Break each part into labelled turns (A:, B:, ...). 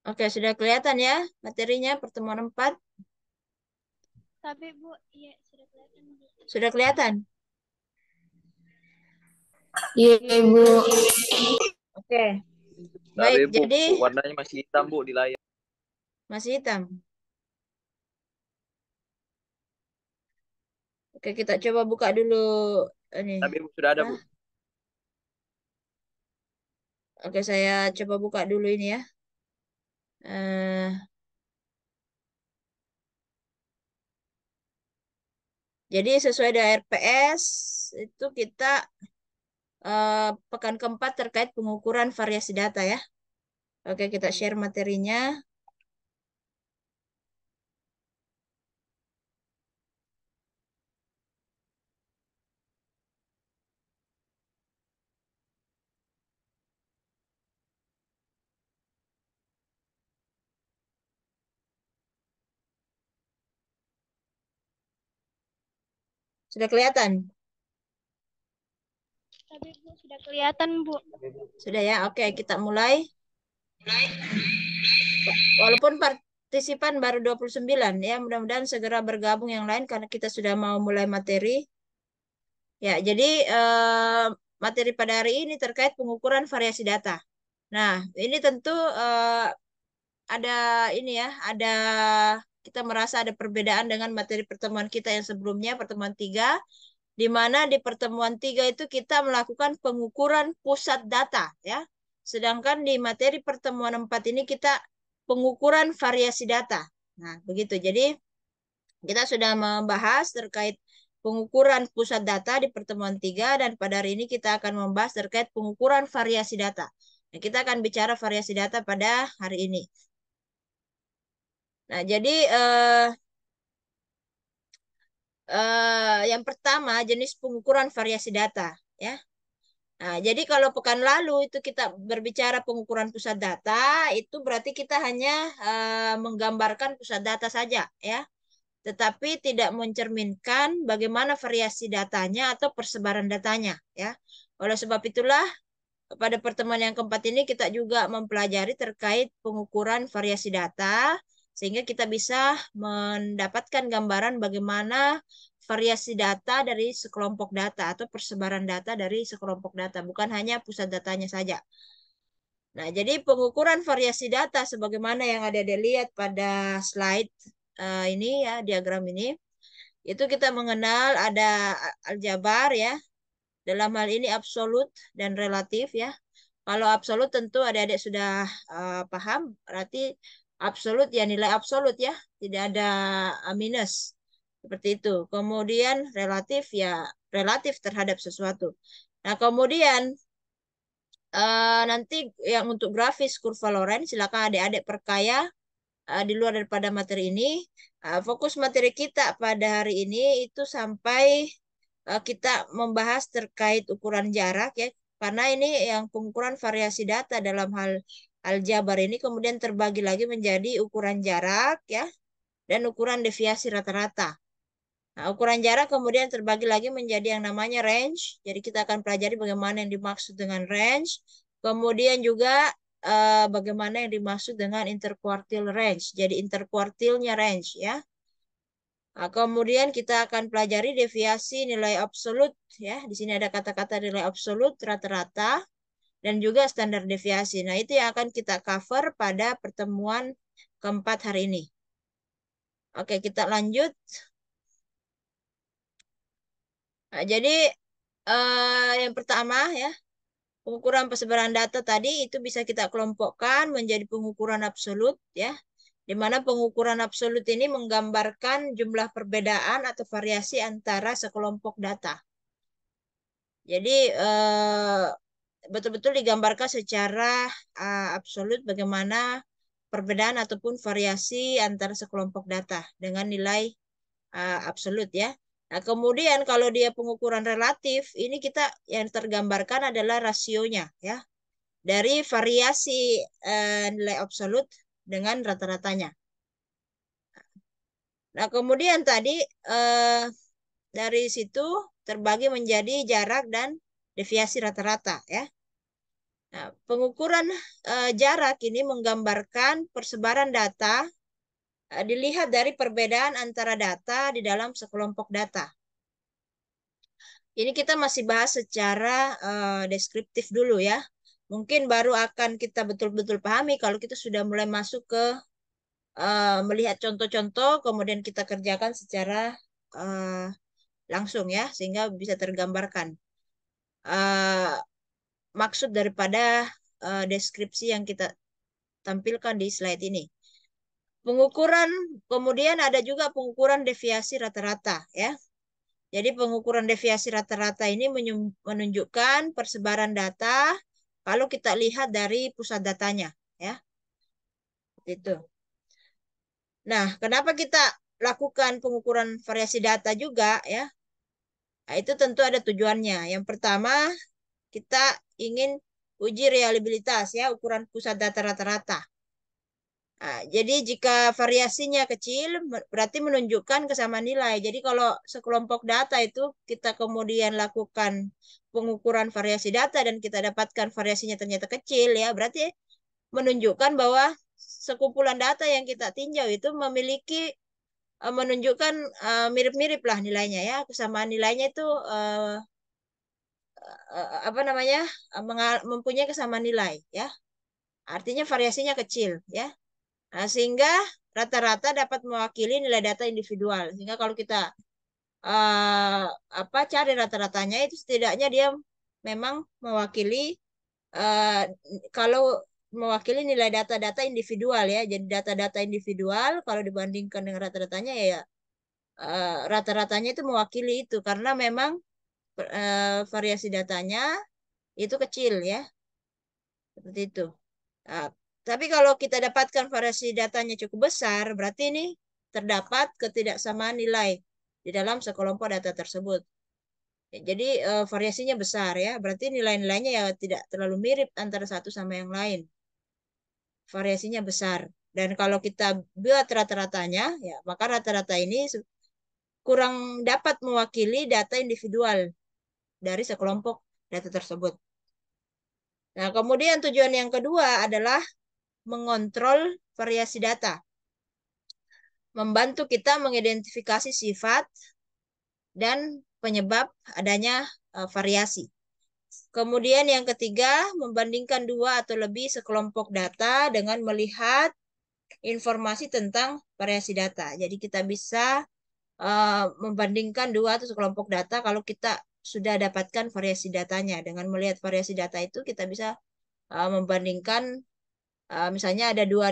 A: Oke, sudah kelihatan ya materinya pertemuan 4?
B: Tapi Bu, iya sudah kelihatan Bu.
A: Sudah kelihatan?
C: Iya, Ibu.
A: Oke,
D: Tapi
A: baik.
D: Bu,
A: Jadi
D: warnanya masih hitam Bu di layar.
A: masih hitam. Oke, kita coba buka dulu ini.
D: Tapi Bu sudah ada
A: Apa?
D: Bu.
A: Oke, saya coba buka dulu ini ya. Eh, jadi sesuai dengan RPS itu kita pekan keempat terkait pengukuran variasi data ya. Oke, kita share materinya. Sudah kelihatan?
B: Tapi Bu sudah kelihatan Bu.
A: Sudah ya. Oke, kita mulai. Walaupun partisipan baru 29 ya, mudah-mudahan segera bergabung yang lain karena kita sudah mau mulai materi. Ya, jadi materi pada hari ini terkait pengukuran variasi data. Nah, ini tentu ada ini ya, ada kita merasa ada perbedaan dengan materi pertemuan kita yang sebelumnya, pertemuan 3, di mana di pertemuan 3 itu kita melakukan pengukuran pusat data ya. Sedangkan di materi pertemuan 4 ini kita pengukuran variasi data. Nah, begitu. Jadi kita sudah membahas terkait pengukuran pusat data di pertemuan 3 dan pada hari ini kita akan membahas terkait pengukuran variasi data. Nah, kita akan bicara variasi data pada hari ini. Nah, jadi yang pertama jenis pengukuran variasi data ya. Nah, jadi kalau pekan lalu itu kita berbicara pengukuran pusat data, itu berarti kita hanya menggambarkan pusat data saja ya, tetapi tidak mencerminkan bagaimana variasi datanya atau persebaran datanya ya. Oleh sebab itulah pada pertemuan yang keempat ini kita juga mempelajari terkait pengukuran variasi data sehingga kita bisa mendapatkan gambaran bagaimana variasi data dari sekelompok data atau persebaran data dari sekelompok data, bukan hanya pusat datanya saja. Nah, jadi pengukuran variasi data sebagaimana yang ada dilihat pada slide ini ya, diagram ini, itu kita mengenal ada aljabar ya, dalam hal ini absolut dan relatif ya. Kalau absolut tentu adik-adik sudah paham, berarti absolut ya nilai absolut ya, tidak ada minus. Seperti itu. Kemudian relatif ya relatif terhadap sesuatu. Nah, kemudian nanti yang untuk grafis kurva Lorenz silakan adik-adik perkaya di luar daripada materi ini. Fokus materi kita pada hari ini itu sampai kita membahas terkait ukuran jarak ya, karena ini yang pengukuran variasi data dalam hal aljabar ini kemudian terbagi lagi menjadi ukuran jarak ya dan ukuran deviasi rata-rata. Nah, ukuran jarak kemudian terbagi lagi menjadi yang namanya range. Jadi kita akan pelajari bagaimana yang dimaksud dengan range. Kemudian juga bagaimana yang dimaksud dengan interquartile range. Jadi interquartilnya range ya. Nah, kemudian kita akan pelajari deviasi nilai absolut ya. Di sini ada kata-kata nilai absolut, rata-rata, dan juga standar deviasi. Nah, itu yang akan kita cover pada pertemuan keempat hari ini. Oke, kita lanjut. Nah, jadi yang pertama ya, pengukuran persebaran data tadi itu bisa kita kelompokkan menjadi pengukuran absolut ya. Di mana pengukuran absolut ini menggambarkan jumlah perbedaan atau variasi antara sekelompok data. Jadi betul-betul digambarkan secara absolut bagaimana perbedaan ataupun variasi antara sekelompok data dengan nilai absolut ya. Nah, kemudian kalau dia pengukuran relatif, ini kita yang tergambarkan adalah rasionya ya dari variasi nilai absolut dengan rata-ratanya. Nah, kemudian tadi dari situ terbagi menjadi jarak dan deviasi rata-rata ya. Nah, pengukuran jarak ini menggambarkan persebaran data dilihat dari perbedaan antara data di dalam sekelompok data. Ini kita masih bahas secara deskriptif dulu ya. Mungkin baru akan kita betul-betul pahami kalau kita sudah mulai masuk ke melihat contoh-contoh, kemudian kita kerjakan secara langsung ya, sehingga bisa tergambarkan maksud daripada deskripsi yang kita tampilkan di slide ini. Pengukuran, kemudian ada juga pengukuran deviasi rata-rata ya. Jadi pengukuran deviasi rata-rata ini menunjukkan persebaran data kalau kita lihat dari pusat datanya ya. Itu. Nah, kenapa kita lakukan pengukuran variasi data juga ya? Nah, itu tentu ada tujuannya. Yang pertama, kita ingin uji reliabilitas ya, ukuran pusat data rata-rata. Nah, jadi jika variasinya kecil, berarti menunjukkan kesamaan nilai. Jadi kalau sekelompok data itu kita kemudian lakukan pengukuran variasi data dan kita dapatkan variasinya ternyata kecil ya, berarti menunjukkan bahwa sekumpulan data yang kita tinjau itu memiliki menunjukkan mirip-mirip lah nilainya ya, kesamaan nilainya itu apa namanya mempunyai kesamaan nilai ya. Artinya variasinya kecil ya. Nah, sehingga rata-rata dapat mewakili nilai data individual. Sehingga kalau kita cari rata-ratanya itu setidaknya dia memang mewakili kalau mewakili nilai data-data individual ya. Jadi data-data individual kalau dibandingkan dengan rata-ratanya ya rata-ratanya itu mewakili itu karena memang variasi datanya itu kecil ya. Seperti itu. Nah, tapi kalau kita dapatkan variasi datanya cukup besar, berarti ini terdapat ketidaksamaan nilai di dalam sekelompok data tersebut. Ya, jadi variasinya besar ya, berarti nilai-nilainya ya tidak terlalu mirip antara satu sama yang lain. Variasinya besar. Dan kalau kita buat rata-ratanya, ya maka rata-rata ini kurang dapat mewakili data individual dari sekelompok data tersebut. Nah, kemudian tujuan yang kedua adalah mengontrol variasi data. Membantu kita mengidentifikasi sifat dan penyebab adanya variasi. Kemudian yang ketiga, membandingkan dua atau lebih sekelompok data dengan melihat informasi tentang variasi data. Jadi kita bisa membandingkan dua atau sekelompok data kalau kita sudah dapatkan variasi datanya. Dengan melihat variasi data itu kita bisa membandingkan misalnya ada dua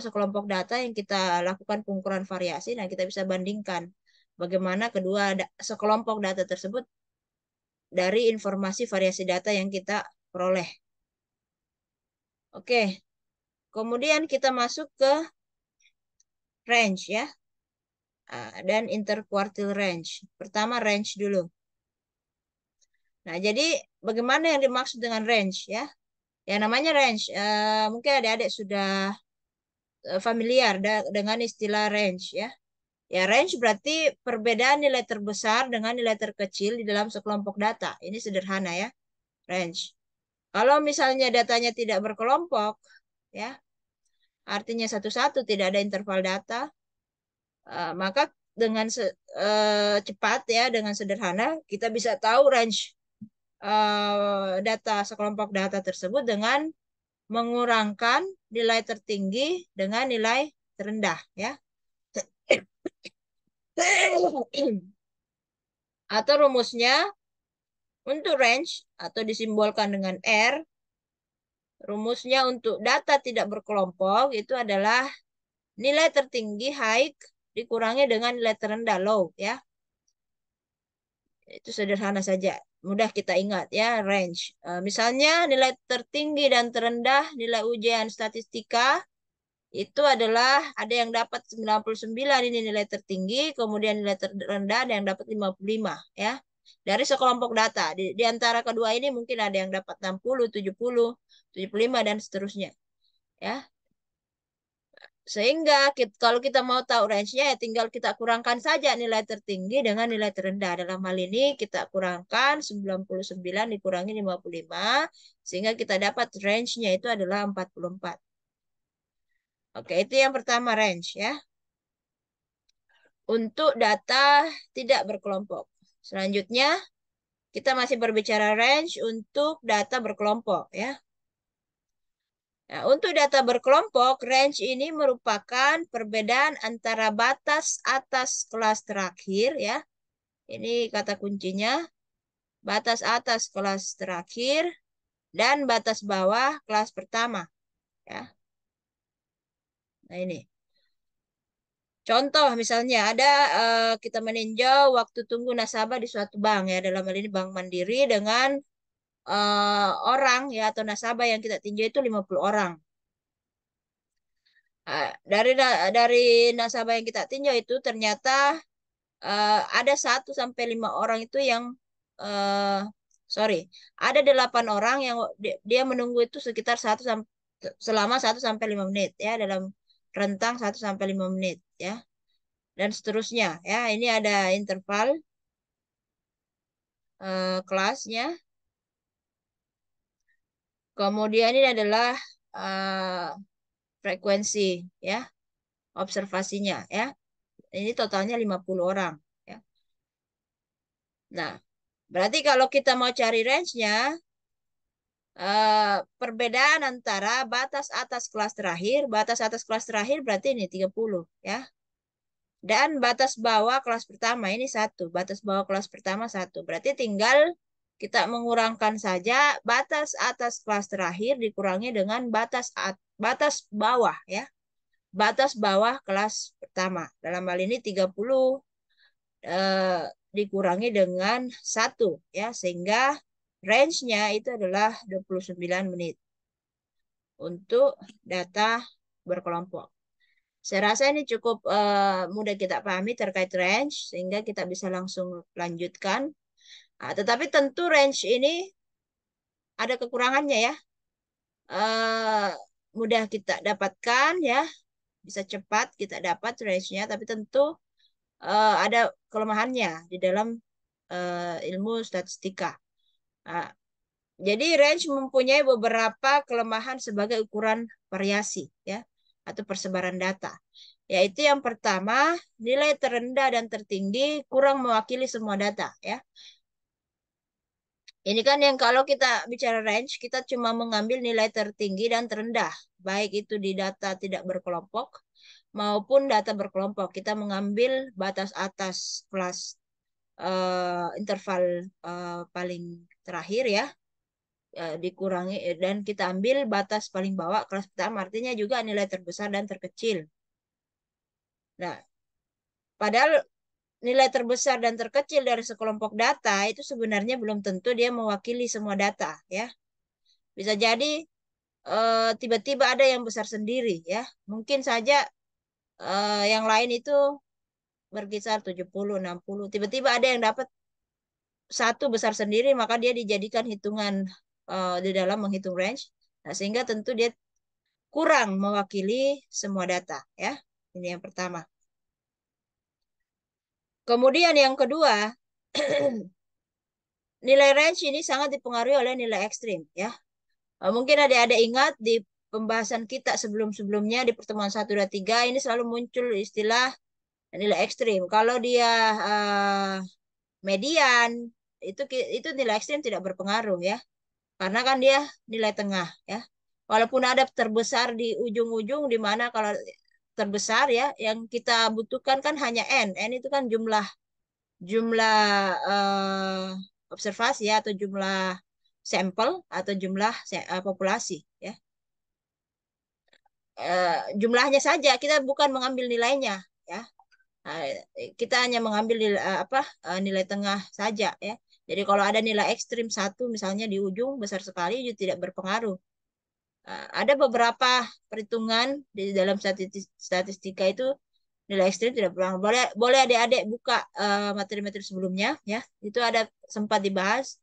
A: sekelompok data yang kita lakukan pengukuran variasi. Nah, kita bisa bandingkan bagaimana kedua sekelompok data tersebut dari informasi variasi data yang kita peroleh. Oke, kemudian kita masuk ke range ya, dan interquartile range. Pertama range dulu. Nah, jadi bagaimana yang dimaksud dengan range ya? Ya namanya range. Mungkin adik-adik sudah familiar dengan istilah range ya. Ya range berarti perbedaan nilai terbesar dengan nilai terkecil di dalam sekelompok data. Ini sederhana ya, range. Kalau misalnya datanya tidak berkelompok, ya artinya satu-satu tidak ada interval data, maka dengan cepat ya, dengan sederhana kita bisa tahu range data sekelompok data tersebut dengan mengurangkan nilai tertinggi dengan nilai terendah ya. Atau rumusnya untuk range atau disimbolkan dengan R, rumusnya untuk data tidak berkelompok itu adalah nilai tertinggi high dikurangi dengan nilai terendah low ya. Itu sederhana saja, mudah kita ingat ya range. Misalnya nilai tertinggi dan terendah nilai ujian statistika itu adalah ada yang dapat 99 ini nilai tertinggi, kemudian nilai terendah ada yang dapat 55 ya. Dari sekelompok data. Di antara kedua ini mungkin ada yang dapat 60, 70, 75 dan seterusnya. Ya. Sehingga kalau kita mau tahu range-nya ya tinggal kita kurangkan saja nilai tertinggi dengan nilai terendah. Dalam hal ini kita kurangkan 99 dikurangi 55 sehingga kita dapat range-nya itu adalah 44. Oke, itu yang pertama range ya. Untuk data tidak berkelompok. Selanjutnya kita masih berbicara range untuk data berkelompok ya. Nah, untuk data berkelompok, range ini merupakan perbedaan antara batas atas kelas terakhir ya. Ini kata kuncinya. Batas atas kelas terakhir dan batas bawah kelas pertama ya. Nah, ini. Contoh misalnya ada kita meninjau waktu tunggu nasabah di suatu bank ya. Dalam hal ini Bank Mandiri dengan orang ya atau nasabah yang kita tinjau itu 50 orang. Dari nasabah yang kita tinjau itu ternyata ada 1 sampai 5 orang itu yang sorry, ada 8 orang yang dia menunggu itu sekitar selama 1 sampai 5 menit ya dalam rentang 1 sampai 5 menit ya dan seterusnya ya. Ini ada interval kelasnya. Kemudian ini adalah frekuensi ya observasinya ya. Ini totalnya 50 orang ya. Nah, berarti kalau kita mau cari range-nya perbedaan antara batas atas kelas terakhir berarti ini 30 ya. Dan batas bawah kelas pertama ini 1, batas bawah kelas pertama 1. Berarti tinggal kita mengurangkan saja batas atas kelas terakhir dikurangi dengan batas bawah ya. Batas bawah kelas pertama. Dalam hal ini 30 dikurangi dengan 1 ya sehingga range-nya itu adalah 29 menit untuk data berkelompok. Saya rasa ini cukup mudah kita pahami terkait range sehingga kita bisa langsung lanjutkan. Tetapi tentu range ini ada kekurangannya ya. Mudah kita dapatkan ya, bisa cepat kita dapat range-nya, tapi tentu ada kelemahannya di dalam ilmu statistika. Jadi range mempunyai beberapa kelemahan sebagai ukuran variasi ya atau persebaran data. Yaitu yang pertama, nilai terendah dan tertinggi kurang mewakili semua data ya. Ini kan yang kalau kita bicara range, kita cuma mengambil nilai tertinggi dan terendah, baik itu di data tidak berkelompok maupun data berkelompok. Kita mengambil batas atas kelas interval paling terakhir ya. Dikurangi dan kita ambil batas paling bawah kelas pertama, artinya juga nilai terbesar dan terkecil. Nah, padahal nilai terbesar dan terkecil dari sekelompok data itu sebenarnya belum tentu dia mewakili semua data ya. Bisa jadi tiba-tiba ada yang besar sendiri ya. Mungkin saja yang lain itu berkisar 70, 60. Tiba-tiba ada yang dapat satu besar sendiri, maka dia dijadikan hitungan di dalam menghitung range. Nah, sehingga tentu dia kurang mewakili semua data ya. Ini yang pertama. Kemudian yang kedua, nilai range ini sangat dipengaruhi oleh nilai ekstrim ya. Mungkin adik-adik ingat di pembahasan kita sebelum-sebelumnya di pertemuan 1, 2, 3 ini selalu muncul istilah nilai ekstrim. Kalau dia median itu nilai ekstrim tidak berpengaruh ya. Karena kan dia nilai tengah ya. Walaupun ada terbesar di ujung-ujung di mana kalau terbesar ya yang kita butuhkan kan hanya N. N itu kan jumlah observasi ya, atau jumlah sampel atau jumlah populasi ya. Jumlahnya saja kita bukan mengambil nilainya ya. Kita hanya mengambil nilai tengah saja ya. Jadi kalau ada nilai ekstrim 1 misalnya di ujung besar sekali itu tidak berpengaruh. Ada beberapa perhitungan di dalam statistika itu nilai ekstrim tidak berpengaruh. Boleh adik-adik buka materi-materi sebelumnya ya. Itu ada sempat dibahas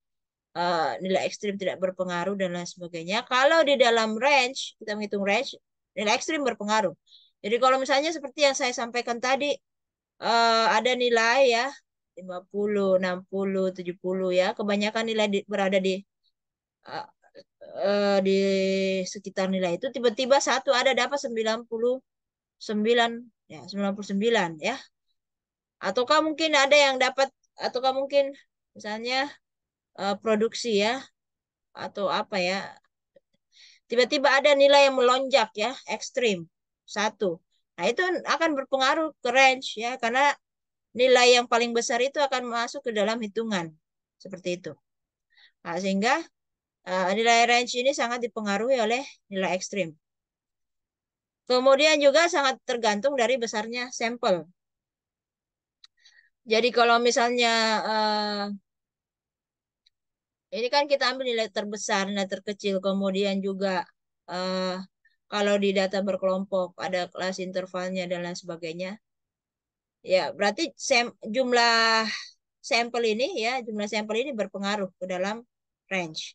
A: nilai ekstrim tidak berpengaruh dan lain sebagainya. Kalau di dalam range kita menghitung range, nilai ekstrim berpengaruh. Jadi kalau misalnya seperti yang saya sampaikan tadi, ada nilai ya 50, 60, 70 ya. Kebanyakan nilai berada eh, di sekitar nilai itu, tiba-tiba satu ada dapat 99 ya, 99 ya. Ataukah mungkin ada yang dapat, ataukah mungkin misalnya produksi ya, atau apa ya, tiba-tiba ada nilai yang melonjak ya, ekstrim satu. Nah, itu akan berpengaruh ke range ya, karena nilai yang paling besar itu akan masuk ke dalam hitungan. Seperti itu. Nah, sehingga nilai range ini sangat dipengaruhi oleh nilai ekstrim. Kemudian juga sangat tergantung dari besarnya sampel. Jadi kalau misalnya ini kan kita ambil nilai terbesar, nilai terkecil, kemudian juga eh, kalau di data berkelompok ada kelas intervalnya dan lain sebagainya. Ya, berarti jumlah sampel ini ya, jumlah sampel ini berpengaruh ke dalam range.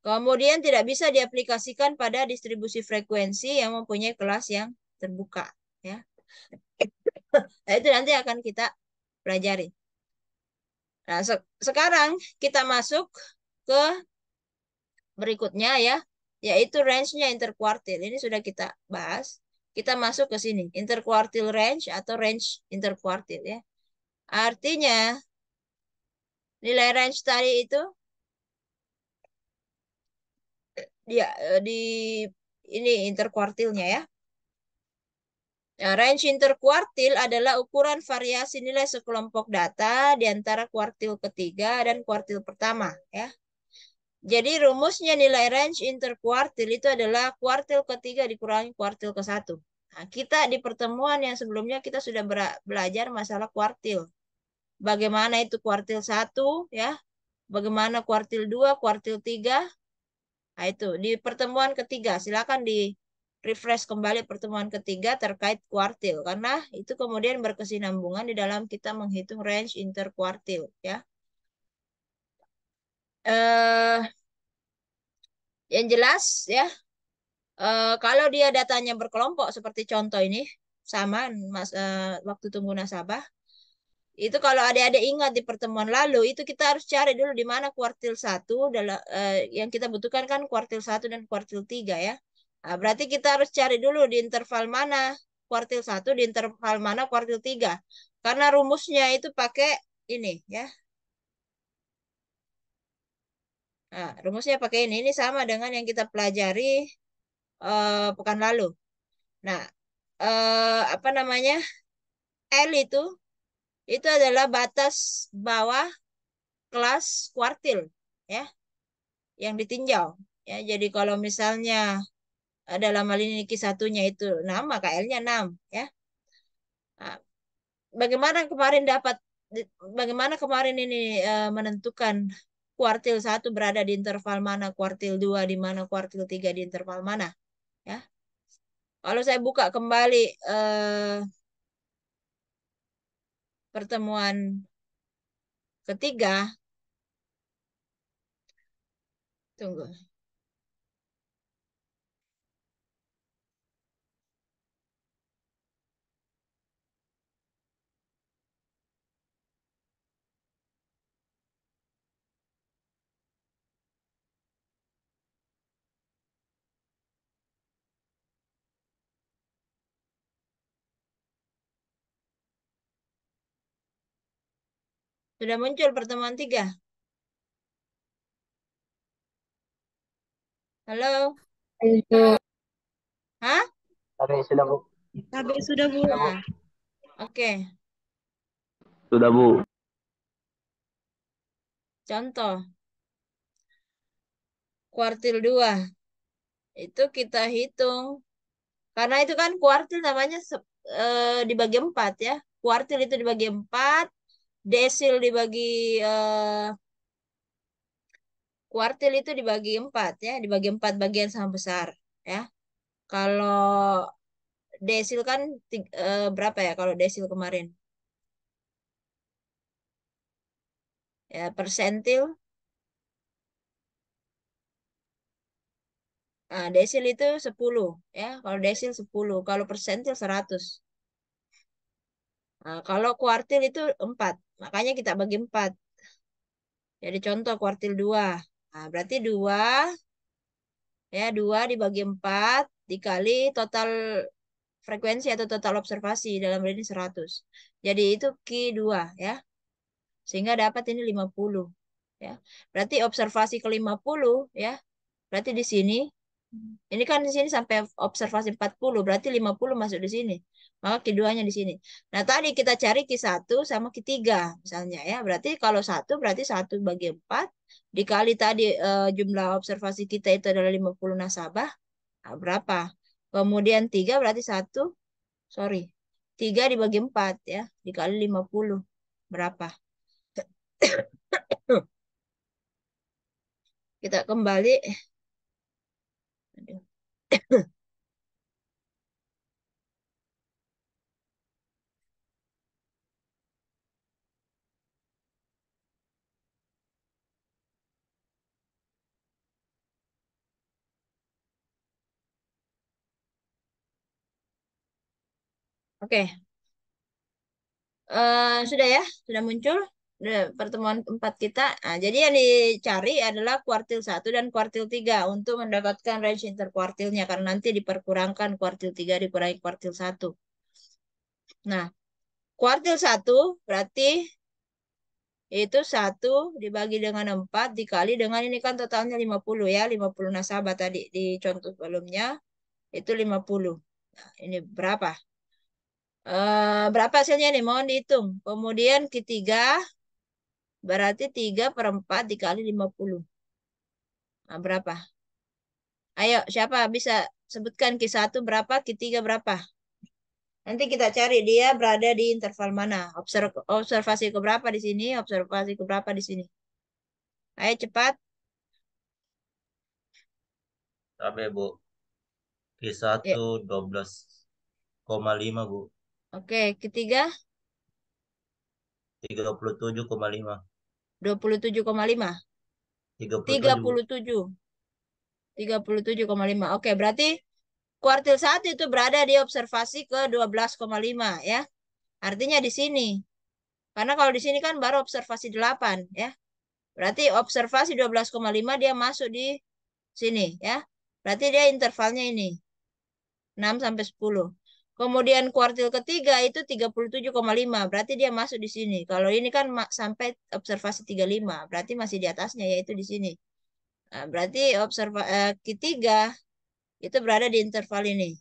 A: Kemudian tidak bisa diaplikasikan pada distribusi frekuensi yang mempunyai kelas yang terbuka ya. Nah, itu nanti akan kita pelajari. Nah, sekarang kita masuk ke berikutnya ya, yaitu range-nya interquartile. Ini sudah kita bahas. Kita masuk ke sini, interquartile range atau range interquartile ya. Artinya nilai range tadi itu dia di ini interquartile-nya ya. Nah, range interkuartil adalah ukuran variasi nilai sekelompok data di antara kuartil ketiga dan kuartil pertama. Ya. Jadi rumusnya nilai range interkuartil itu adalah kuartil ketiga dikurangi kuartil ke satu. Nah, kita di pertemuan yang sebelumnya kita sudah belajar masalah kuartil. Bagaimana itu kuartil satu, ya, bagaimana kuartil 2, kuartil 3. Nah, itu di pertemuan ketiga. Silakan di refresh kembali pertemuan ketiga terkait kuartil. Karena itu kemudian berkesinambungan di dalam kita menghitung range interkuartil. Ya. Eh, yang jelas ya, kalau dia datanya berkelompok seperti contoh ini, sama mas, waktu tunggu nasabah, itu kalau adik-adik ingat di pertemuan lalu, itu kita harus cari dulu di mana kuartil satu, yang kita butuhkan kan kuartil satu dan kuartil 3 ya. Nah, berarti kita harus cari dulu di interval mana kuartil satu, di interval mana kuartil 3. Karena rumusnya itu pakai ini ya. Nah, rumusnya pakai ini. Ini sama dengan yang kita pelajari pekan lalu. Nah, apa namanya? L itu adalah batas bawah kelas kuartil ya, yang ditinjau. Ya, jadi kalau misalnya dalam hal ini Q1-nya itu 6, maka L-nya 6 ya. Nah, bagaimana kemarin dapat bagaimana kemarin ini menentukan kuartil satu berada di interval mana, kuartil 2 di mana, kuartil 3 di interval mana ya. Kalau saya buka kembali pertemuan ketiga, tunggu. Sudah muncul pertemuan 3. Halo?
C: Itu
A: Hah?
D: Tapi sudah Bu.
B: Tapi sudah Bu.
D: Sudah Bu.
A: Nah, oke.
D: Sudah Bu.
A: Contoh, kuartil 2. Itu kita hitung. Karena itu kan kuartil namanya dibagi 4 ya. Kuartil itu dibagi 4, desil dibagi eh, kuartil itu dibagi 4 ya, dibagi 4 bagian sama besar ya. Kalau desil kan berapa ya kalau desil kemarin? Ya, persentil Nah, desil itu 10 ya. Kalau desil 10, kalau persentil 100. Nah, kalau kuartil itu 4. Makanya kita bagi 4. Jadi contoh kuartil 2. Nah, berarti 2 ya, 2 dibagi 4 dikali total frekuensi atau total observasi dalam hal ini 100. Jadi itu Q2 ya. Sehingga dapat ini 50 ya. Berarti observasi ke 50 ya. Berarti di sini ini kan di sini sampai observasi 40, berarti 50 masuk di sini. Maka Q2-nya di sini. Nah, tadi kita cari Q1 sama Q3 misalnya ya. Berarti kalau 1 berarti 1 bagi 4 dikali tadi jumlah observasi kita itu adalah 50 nasabah. Nah, berapa? Kemudian 3 berarti 1, sorry. 3 dibagi 4 ya, dikali 50. Berapa? Kita kembali. Aduh. Oke. Sudah ya, sudah muncul pertemuan 4 kita. Nah, jadi yang dicari adalah kuartil 1 dan kuartil 3 untuk mendapatkan range interkuartilnya karena nanti diperkurangkan kuartil 3 dikurangi kuartil 1. Nah, kuartil 1 berarti itu 1 dibagi dengan 4 dikali dengan ini kan totalnya 50 ya, 50 nasabah tadi di contoh sebelumnya itu 50. Nah, ini berapa? Berapa hasilnya nih? Mohon dihitung. Kemudian ketiga berarti 3 per 4 dikali 50. Nah, berapa? Ayo, siapa bisa sebutkan Q1 berapa, Q3 berapa? Nanti kita cari dia berada di interval mana. Observasi ke berapa di sini, observasi ke berapa di sini. Ayo cepat.
E: Sampai Bu.
A: Ya.
E: Q1 12,5 Bu.
A: Oke, ketiga
E: 37,5.
A: 27,5.
E: 37 Bu.
A: 37. 37,5. Oke, berarti kuartil 1 itu berada di observasi ke 12,5 ya. Artinya di sini. Karena kalau di sini kan baru observasi 8 ya. Berarti observasi 12,5 dia masuk di sini ya. Berarti dia intervalnya ini 6 sampai 10. Kemudian kuartil ketiga itu 37,5. Berarti dia masuk di sini. Kalau ini kan sampai observasi 35. Berarti masih di atasnya yaitu di sini. Nah, berarti ketiga itu berada di interval ini.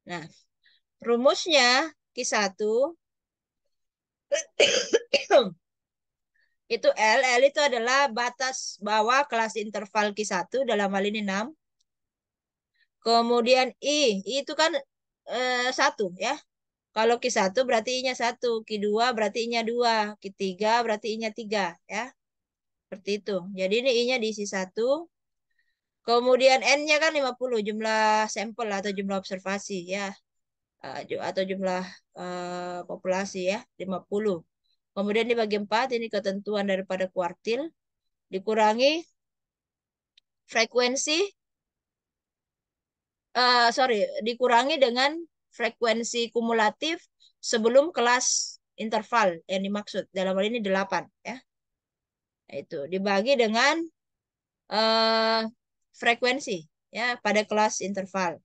A: Nah, rumusnya Q1 itu L itu adalah batas bawah kelas interval Q1 dalam hal ini 6. Kemudian I itu kan 1 ya. Kalau Q1 berarti I-nya 1, Q2 berarti I-nya 2, Q3 berarti I-nya 3 ya. Seperti itu. Jadi ini I-nya diisi 1. Kemudian N-nya kan 50 jumlah sampel atau jumlah observasi ya. Atau jumlah populasi ya, 50. Kemudian dibagi 4 ini ketentuan daripada kuartil dikurangi frekuensi dikurangi dengan frekuensi kumulatif sebelum kelas interval yang dimaksud. Dalam hal ini 8 ya. Itu dibagi dengan uh, frekuensi ya pada kelas interval.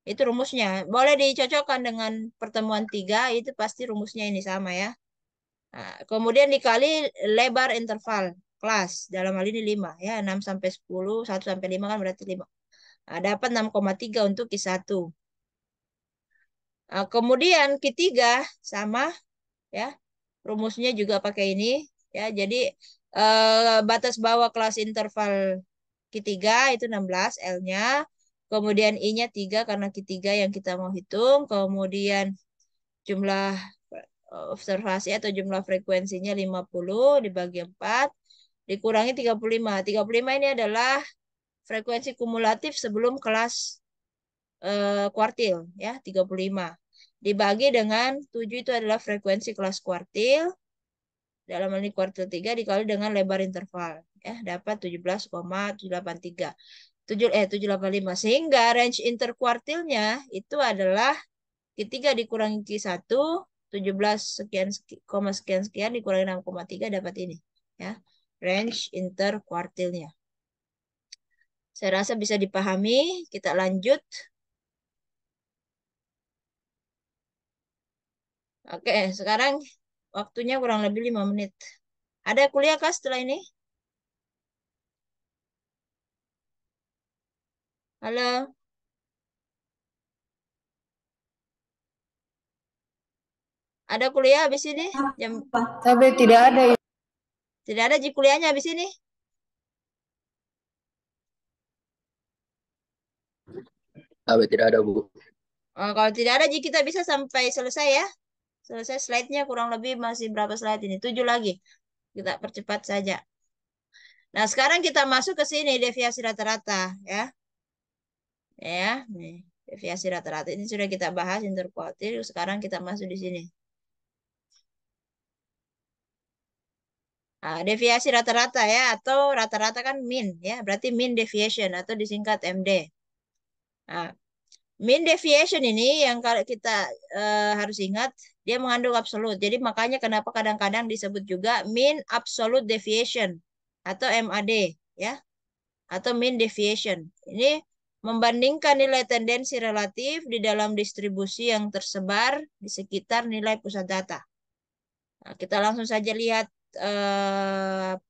A: Itu rumusnya. Boleh dicocokkan dengan pertemuan 3, itu pasti rumusnya ini sama ya. Nah, kemudian dikali lebar interval kelas. Dalam hal ini 5 ya. 6 sampai 10, 1 sampai 5 kan berarti 5. Nah, dapat 6,3 untuk Q1. Nah, kemudian Q3 sama ya. Rumusnya juga pakai ini ya. Jadi batas bawah kelas interval Q3 itu 16 L-nya. Kemudian I-nya 3 karena Q3 yang kita mau hitung. Kemudian jumlah observasi atau jumlah frekuensinya 50 dibagi 4 dikurangi 35. 35 ini adalah frekuensi kumulatif sebelum kelas kuartil ya 35. Dibagi dengan 7 itu adalah frekuensi kelas kuartil. Dalam hal ini kuartil 3 dikali dengan lebar interval ya dapat 17,783. 785. Sehingga range interkuartilnya itu adalah Q3 dikurangi Q1, 17 sekian, sekian sekian dikurangi 6,3 dapat ini. Ya, range interkuartilnya. Saya rasa bisa dipahami. Kita lanjut. Oke, sekarang waktunya kurang lebih 5 menit. Ada kuliah kah setelah ini? Halo? Ada kuliah habis ini?
C: Tapi tidak ada.
A: Tidak ada kuliahnya habis ini?
D: Tapi tidak ada, Bu.
A: Oh, kalau tidak ada, kita bisa sampai selesai ya. Selesai slide-nya kurang lebih masih berapa slide ini? 7 lagi. Kita percepat saja. Nah, sekarang kita masuk ke sini, deviasi rata-rata ya. Ya, nih. Deviasi rata-rata ini sudah kita bahas interkuartil. Sekarang kita masuk di sini. Nah, deviasi rata-rata ya, atau rata-rata kan min ya, berarti mean deviation atau disingkat MD. Nah, mean deviation ini yang kalau kita harus ingat, dia mengandung absolut. Jadi makanya kenapa kadang-kadang disebut juga mean absolute deviation atau MAD ya, atau mean deviation. Ini membandingkan nilai tendensi relatif di dalam distribusi yang tersebar di sekitar nilai pusat data. Nah, kita langsung saja lihat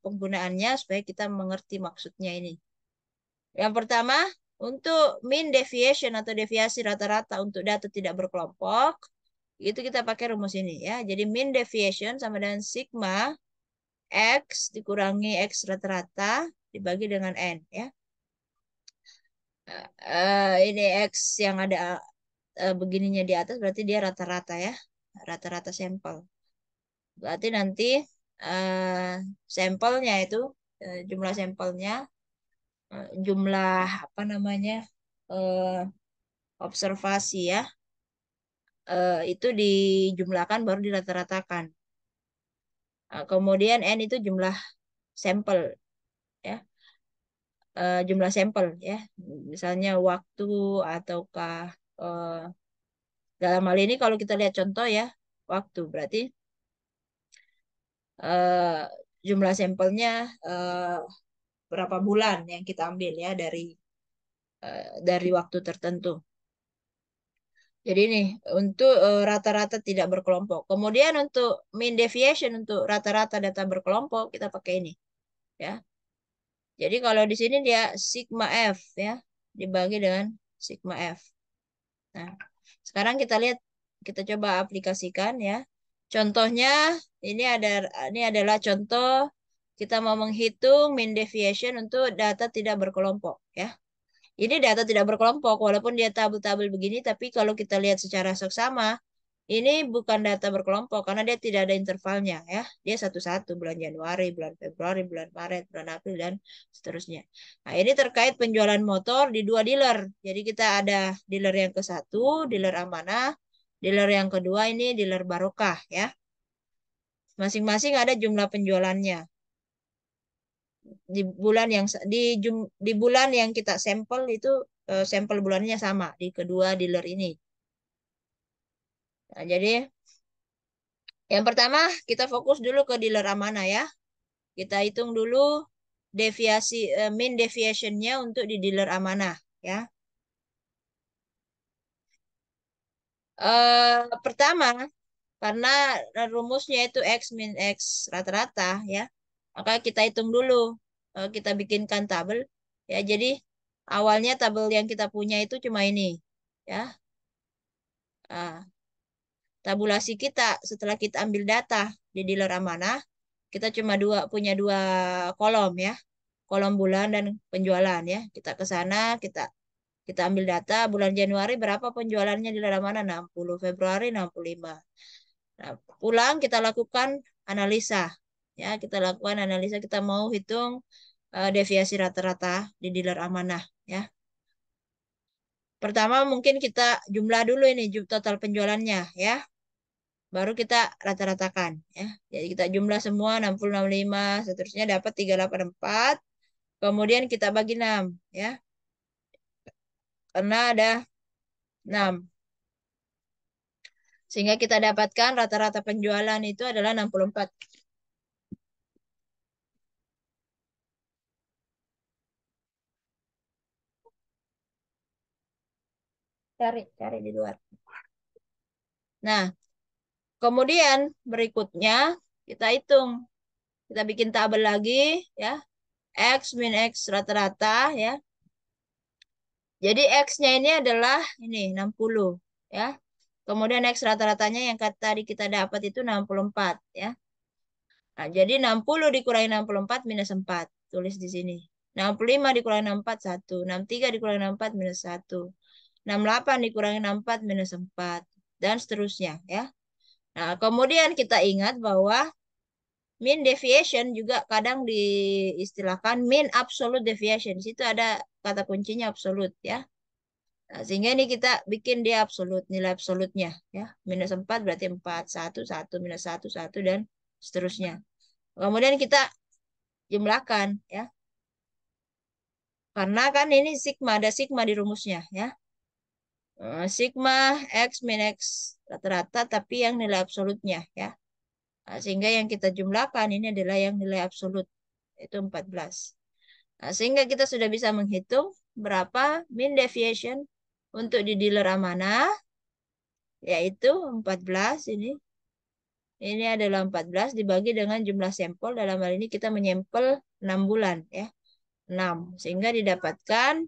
A: penggunaannya supaya kita mengerti maksudnya ini. Yang pertama, untuk mean deviation atau deviasi rata-rata untuk data tidak berkelompok, itu kita pakai rumus ini ya. Jadi mean deviation sama dengan sigma X dikurangi X rata-rata dibagi dengan N ya. Ini X yang ada begininya di atas berarti dia rata-rata ya. Rata-rata sampel. Berarti nanti sampelnya itu jumlah sampelnya, jumlah apa namanya observasi ya, itu dijumlahkan baru dirata-ratakan. Nah, kemudian N itu jumlah sampel ya, jumlah sampel ya, misalnya waktu ataukah dalam hal ini kalau kita lihat contoh ya, waktu berarti jumlah sampelnya berapa bulan yang kita ambil ya dari waktu tertentu. Jadi ini untuk rata-rata tidak berkelompok. Kemudian untuk mean deviation untuk rata-rata data berkelompok kita pakai ini ya. Jadi kalau di sini dia sigma F ya dibagi dengan sigma F. Nah, sekarang kita lihat, kita coba aplikasikan ya. Contohnya ini adalah contoh kita mau menghitung mean deviation untuk data tidak berkelompok ya. Ini data tidak berkelompok walaupun dia tabel-tabel begini, tapi kalau kita lihat secara seksama ini bukan data berkelompok karena dia tidak ada intervalnya ya. Dia satu-satu bulan Januari, bulan Februari, bulan Maret, bulan April dan seterusnya. Nah, ini terkait penjualan motor di 2 dealer. Jadi kita ada dealer yang ke-1, dealer Amanah, dealer yang kedua ini dealer Barokah ya. Masing-masing ada jumlah penjualannya. Di bulan yang kita sampel itu sampel bulannya sama di kedua dealer ini. Nah, jadi yang pertama kita fokus dulu ke dealer Amanah ya. Kita hitung dulu deviasi mean deviation-nya untuk di dealer Amanah ya. Pertama karena rumusnya itu X min X rata-rata ya. Maka kita hitung dulu. Kita bikinkan tabel ya. Jadi awalnya tabel yang kita punya itu cuma ini ya. Tabulasi kita setelah kita ambil data di dealer Amanah, kita cuma punya dua kolom ya. Kolom bulan dan penjualan ya. Kita ke sana, kita ambil data bulan Januari berapa penjualannya di dealer Amanah, 60, Februari 65. Nah, pulang kita lakukan analisa ya, kita lakukan analisa, kita mau hitung deviasi rata-rata di dealer Amanah ya. Pertama mungkin kita jumlah dulu ini total penjualannya ya. Baru kita rata-ratakan ya. Jadi kita jumlah semua 60, 65 seterusnya dapat 384. Kemudian kita bagi 6 ya. karena ada 6. Sehingga kita dapatkan rata-rata penjualan itu adalah 64. Cari di luar. Nah, kemudian berikutnya kita hitung. Kita bikin tabel lagi ya. X min X rata-rata ya. Jadi X-nya ini adalah ini 60 ya. Kemudian X rata-ratanya yang tadi kita dapat itu 64 ya. Nah, jadi 60 dikurangi 64 minus 4. Tulis di sini. 65 dikurangi 64, 1. 63 dikurangi 64 minus 1. 68 dikurangi 64 minus 4. Dan seterusnya ya. Nah, kemudian kita ingat bahwa mean deviation juga kadang diistilahkan mean absolute deviation. Di situ ada kata kuncinya absolute ya. Nah, sehingga ini kita bikin dia absolut, nilai absolutnya ya. Minus 4 berarti 4, 1, 1, minus 1, 1, dan seterusnya. Kemudian kita jumlahkan ya. Karena kan ini sigma, ada sigma di rumusnya ya. Sigma X min X rata-rata tapi yang nilai absolutnya ya. Nah, sehingga yang kita jumlahkan ini adalah yang nilai absolut, itu 14. Nah, sehingga kita sudah bisa menghitung berapa mean deviation untuk di dealer amanah, yaitu 14 ini. Ini adalah 14 dibagi dengan jumlah sampel. Dalam hal ini kita menyempel 6 bulan ya. 6. Sehingga didapatkan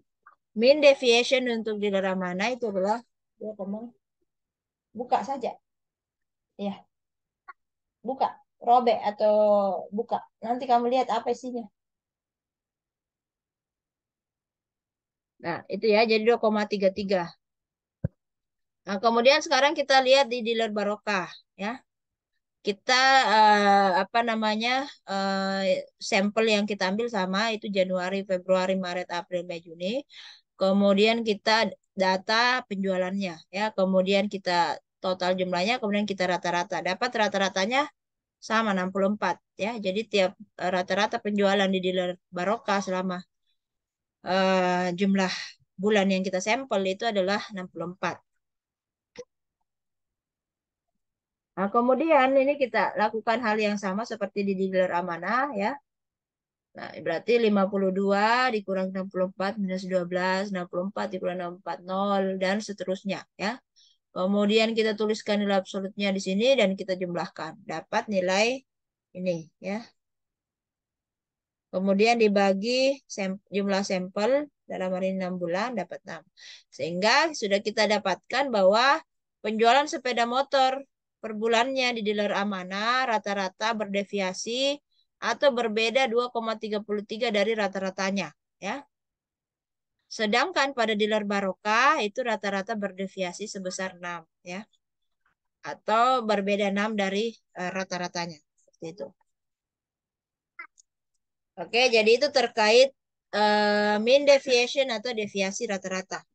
A: mean deviation untuk dealer amanah itu adalah, ya teman, buka saja. Ya, buka. Robek atau buka. Nanti kamu lihat apa isinya. Nah, itu ya, jadi 2,33. Nah, kemudian sekarang kita lihat di dealer Barokah ya. Kita apa namanya sampel yang kita ambil sama itu Januari, Februari, Maret, April, Mei, Juni. Kemudian kita data penjualannya ya. Kemudian kita total jumlahnya, kemudian kita rata-rata. Dapat rata-ratanya sama 64 ya. Jadi tiap rata-rata penjualan di dealer Barokah selama jumlah bulan yang kita sampel itu adalah 64. Nah, kemudian ini kita lakukan hal yang sama seperti di dealer amanah ya. Nah, berarti 52 dikurang 64 minus 12, 64 dikurang 64, 0, dan seterusnya ya. Kemudian kita tuliskan nilai absolutnya di sini dan kita jumlahkan. Dapat nilai ini ya. Kemudian dibagi jumlah sampel dalam hari 6 bulan dapat 6. Sehingga sudah kita dapatkan bahwa penjualan sepeda motor per bulannya di dealer amanah rata-rata berdeviasi atau berbeda 2,33 dari rata-ratanya ya. Sedangkan pada dealer Barokah itu rata-rata berdeviasi sebesar 6 ya. Atau berbeda 6 dari rata-ratanya. Seperti itu. Oke, jadi itu terkait mean deviation atau deviasi rata-rata.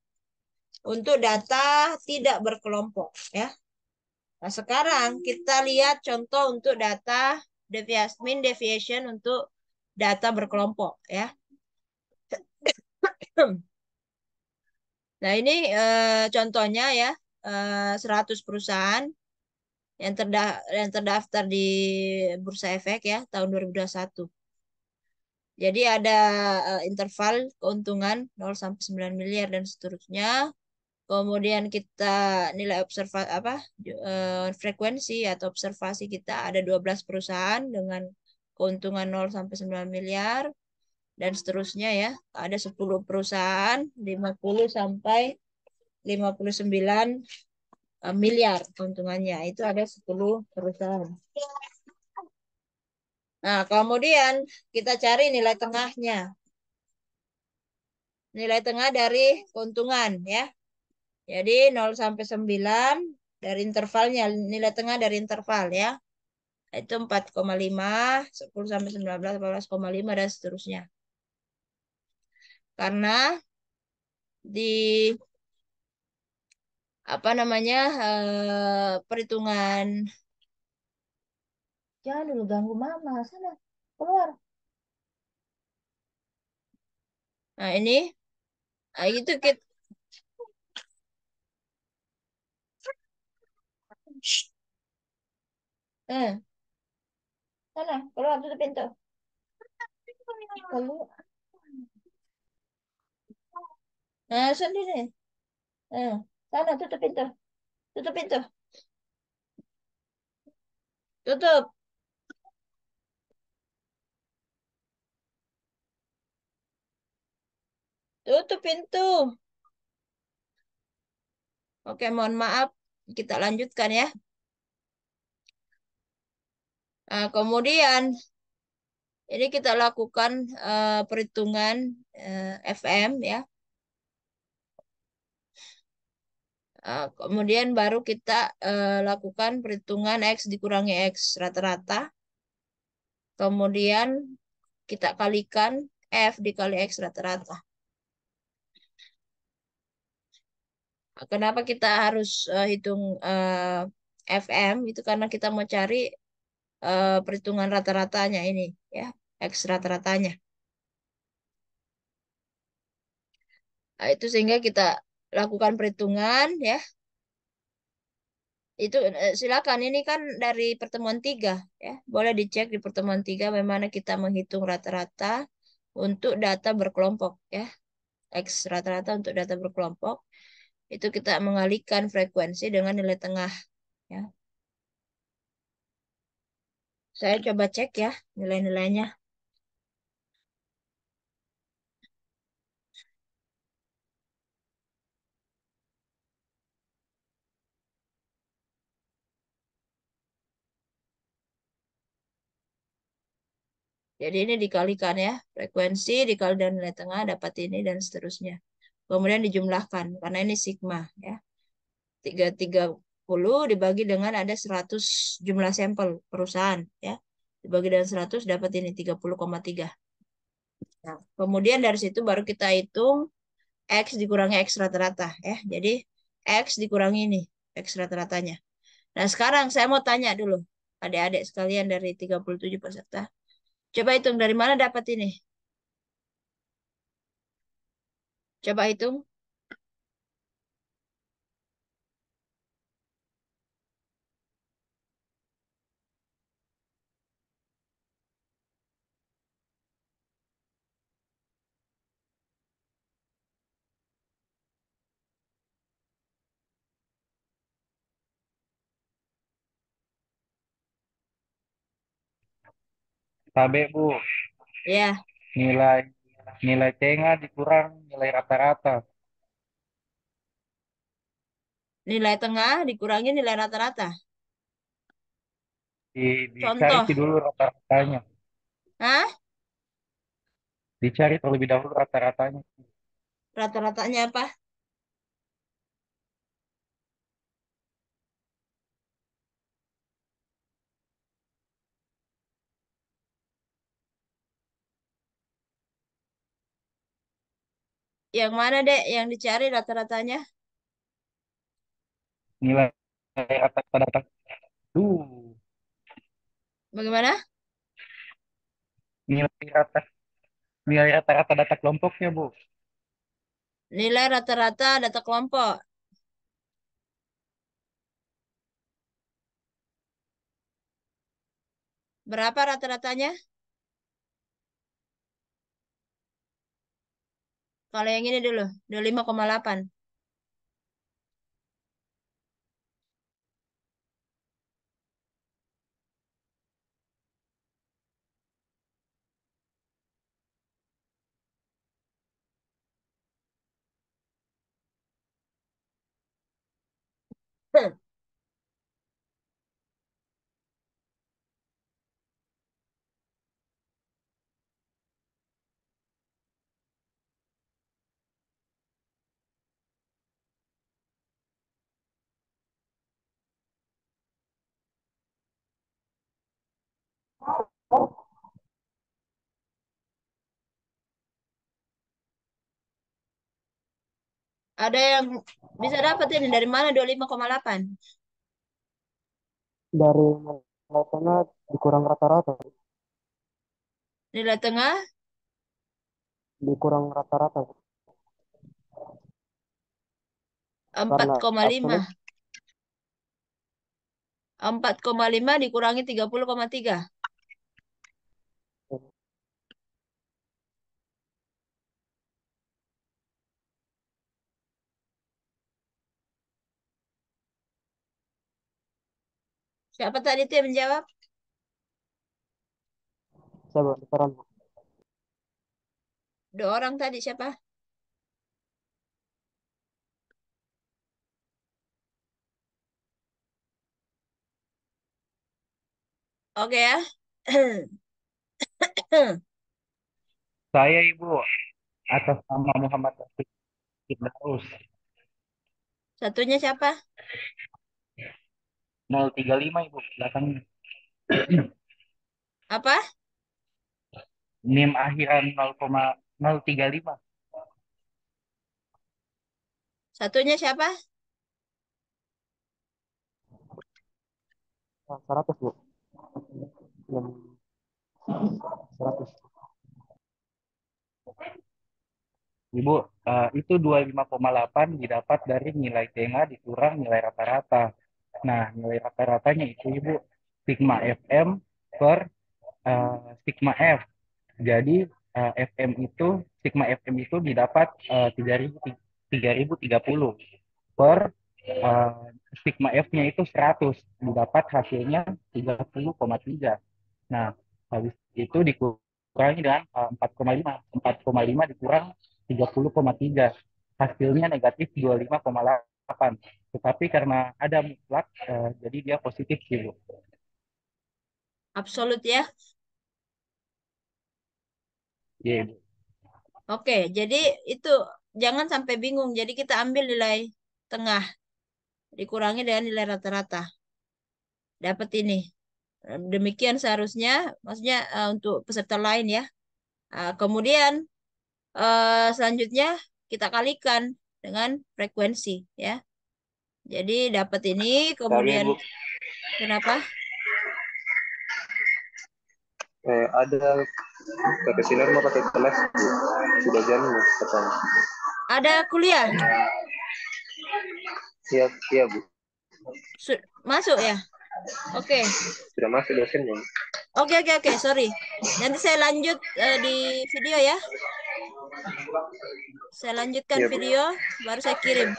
A: Untuk data tidak berkelompok ya. Nah, sekarang kita lihat contoh untuk data mean deviation untuk data berkelompok ya. Nah, ini contohnya ya, 100 perusahaan yang terdaftar di Bursa Efek ya tahun 2021. Jadi ada interval keuntungan 0 sampai 9 miliar dan seterusnya. Kemudian kita nilai frekuensi atau observasi kita ada 12 perusahaan dengan keuntungan 0 sampai 9 miliar dan seterusnya ya. Ada 10 perusahaan 50 sampai 59 miliar keuntungannya. Itu ada 10 perusahaan. Nah, kemudian kita cari nilai tengahnya. Nilai tengah dari keuntungan ya. Jadi 0 sampai 9 dari intervalnya, nilai tengah dari interval ya. Itu 4,5, 10 sampai 19, 14,5 dan seterusnya. Karena di apa namanya perhitungan, jangan dulu ganggu mama, sana keluar. Nah, ini itu kita Shh. Sana, keluar tutup pintu. Keluar. Sendiri. Sana tutup pintu. Tutup pintu. Tutup. Tutup pintu. Oke, mohon maaf. Kita lanjutkan ya. Kemudian ini kita lakukan perhitungan FM ya. Kemudian baru kita lakukan perhitungan X dikurangi X rata-rata. Kemudian kita kalikan F dikali X rata-rata. Kenapa kita harus hitung FM? Itu karena kita mau cari perhitungan rata-ratanya ini ya, X rata-ratanya. Nah, itu sehingga kita lakukan perhitungan ya. Itu silakan ini kan dari pertemuan 3 ya. Boleh dicek di pertemuan 3 bagaimana kita menghitung rata-rata untuk data berkelompok ya. X rata-rata untuk data berkelompok. Itu kita mengalihkan frekuensi dengan nilai tengah ya. Saya coba cek ya nilai-nilainya. Jadi ini dikalikan ya. Frekuensi dikali dengan nilai tengah dapat ini dan seterusnya. Kemudian dijumlahkan karena ini sigma ya. 330 dibagi dengan ada 100 jumlah sampel perusahaan ya. Dibagi dengan 100 dapat ini 30,3. Nah, kemudian dari situ baru kita hitung X dikurangi X rata-rata ya. Jadi X dikurangi ini X rata-ratanya. Nah, sekarang saya mau tanya dulu adik-adik sekalian dari 37 peserta. Coba hitung dari mana dapat ini? Coba hitung.
F: Tabe Bu,
A: Ya,
F: nilai nilai tengah dikurang nilai rata-rata.
A: nilai tengah dikurangi nilai rata-rata.
F: Dicari
A: Contoh.
F: dulu rata-ratanya.
A: Hah?
F: Dicari terlebih dahulu rata-ratanya.
A: Rata-ratanya apa? Yang mana, Dek? Yang dicari rata-ratanya?
F: Nilai rata-rata data. Duh,
A: Bagaimana?
F: nilai rata nilai rata-rata data kelompoknya Bu.
A: Nilai rata-rata data kelompok. Berapa rata-ratanya? Kalau yang ini dulu, 25,8. Ada yang bisa dapat ini dari mana 25,8?
F: Dari nilai tengah dikurang rata-rata,
A: Nilai tengah
F: dikurang rata-rata.
A: empat
F: Karena
A: koma lima.
F: absolut
A: 4,5 dikurangi 30,3. Siapa tadi itu yang menjawab?
F: Saya sekarang.
A: 2 orang tadi siapa? Oke ya.
F: Saya Ibu atas nama Muhammad Taufik Firdaus
A: Satunya siapa?
F: 035 Ibu belakangnya.
A: Apa?
F: NIM akhiran 0,035.
A: Satunya siapa?
F: 100 Bu. Yang 100. Ibu, itu 25,8 didapat dari nilai tengah dikurang nilai rata-rata. Nah, nilai rata-ratanya itu Ibu sigma FM per sigma F. Jadi FM itu sigma FM itu didapat 3030 per sigma F-nya itu 100, didapat hasilnya 30,3. Nah, habis itu dikurangi dengan 4,5. 4,5 dikurang 30,3. Hasilnya negatif 25,8. Tetapi karena ada mutlak, jadi dia positif sih, Bu.
A: Absolut ya.
F: Iya, Bu.
A: Oke, jadi itu jangan sampai bingung. Jadi kita ambil nilai tengah dikurangi dengan nilai rata-rata. Dapat ini. Demikian seharusnya, maksudnya untuk peserta lain ya. Kemudian selanjutnya kita kalikan dengan frekuensi ya. Jadi dapat ini, kemudian
G: Bu.
A: kenapa?
G: Ada kakak sinar mau pakai kelas Bu. Sudah jam katanya.
A: Ada kuliah?
G: Iya, iya Bu.
A: Masuk ya? Oke.
G: Sudah masuk dosennya.
A: Oke, sorry. Nanti saya lanjut di video ya. Saya lanjutkan
G: Iya, Bu.
A: video, baru saya kirim.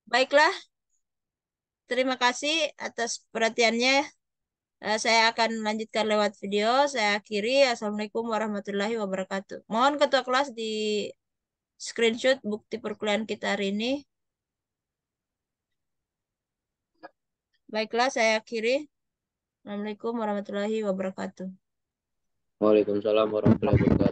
A: Baiklah. Terima kasih atas perhatiannya. Saya akan lanjutkan lewat video. Saya akhiri. Assalamualaikum warahmatullahi wabarakatuh. Mohon ketua kelas di screenshot bukti perkuliahan kita hari ini. Baiklah, saya akhiri. Assalamualaikum warahmatullahi wabarakatuh.
D: Waalaikumsalam warahmatullahi wabarakatuh.